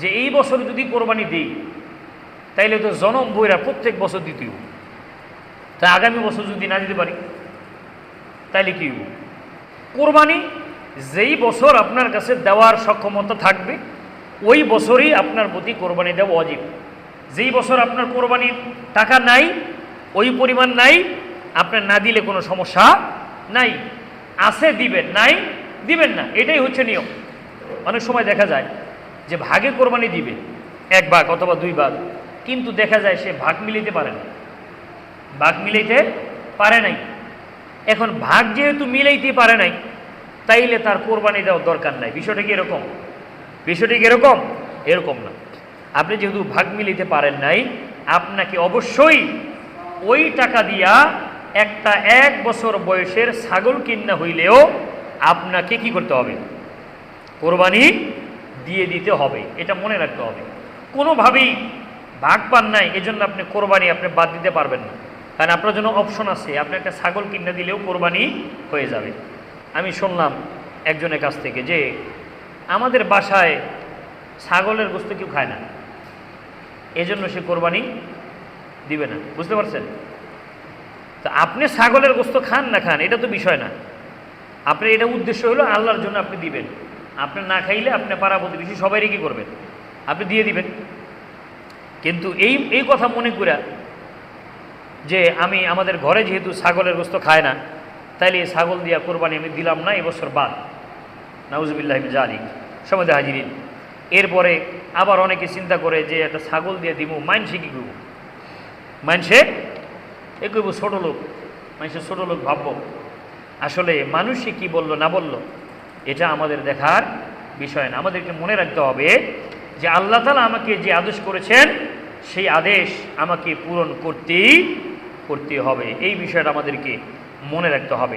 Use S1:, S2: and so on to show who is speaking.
S1: যে এই বছর যদি কোরবানি দিই তাইলে তো জনম বইরা প্রত্যেক বছর দিতেও, তাই আগামী বছর যদি না দিতে পারি তাইলে কি হইব? কোরবানি যেই বছর আপনার কাছে দেওয়ার সক্ষমতা থাকবে ওই বছরই আপনার প্রতি কোরবানি দেওয়া ওয়াজিব। যেই বছর আপনার কোরবানির টাকা নাই, ওই পরিমাণ নাই, আপনার না দিলে কোনো সমস্যা নাই। আছে দিবেন, নাই দিবেন না, এটাই হচ্ছে নিয়ম। অনেক সময় দেখা যায় যে ভাগে কোরবানি দিবে, 1 ভাগ অথবা 2 ভাগ, কিন্তু দেখা যায় সে ভাগ মিলাইতে পারে না, ভাগ মিলাইতে পারে নাই। এখন ভাগ যেহেতু মিলাইতে পারে নাই, তাইলে তার কোরবানি দেওয়ার দরকার নাই। বিষয়টা কি এরকম? বিষয়টা কি এরকম? এরকম না। আপনি যেহেতু ভাগ মিলাইতে পারেন নাই, আপনাকে অবশ্যই ওই টাকা দিয়া একটা 1 বছর বয়সের ছাগল কিনা হইলেও আপনাকে কি করতে হবে? কোরবানি দিয়ে দিতে হবে। এটা মনে রাখতে হবে। কোনোভাবেই ভাগ পান নাই এজন্য আপনি কোরবানি আপনি বাদ দিতে পারবেন না, কারণ আপনার জন্য অপশন আছে, আপনি একটা ছাগল কিনে দিলেও কোরবানি হয়ে যাবে। আমি শুনলাম একজনের কাছ থেকে যে আমাদের বাসায় ছাগলের গোশত কেউ খায় না, এজন্য সে কোরবানি দিবে না। বুঝতে পারছেন? তো আপনি ছাগলের গোশত খান না খান এটা তো বিষয় না, আপনার এটা উদ্দেশ্য হলো আল্লাহর জন্য আপনি দিবেন। আপনি না খাইলে আপনি পাড়া প্রতিবেশী সবাইকে কি করবেন? আপনি দিয়ে দিবেন। কিন্তু এই কথা মনে করে যে আমি আমাদের ঘরে যেহেতু ছাগলের গোশত খায় না, তাইলে এই ছাগল দিয়া কোরবানি আমি দিলাম না, এবছর বাদ। নাউজুবিল্লাহি মিন যালিক। সমাজে হাজিরিন, এরপরে আবার অনেকে চিন্তা করে যে একটা ছাগল দিয়ে দিব, মাইনসে কি করব? মাইনসে এ কইব ছোটো লোক, মানুষের ছোটো লোক ভাবব। আসলে মানুষে কি বললো না বললো এটা আমাদের দেখার বিষয় না। আমাদেরকে মনে রাখতে হবে যে আল্লাহ তাআলা আমাকে যে আদেশ করেছেন সেই আদেশ আমাকে পূরণ করতেই হবে। এই বিষয়টা আমাদেরকে মনে রাখতে হবে।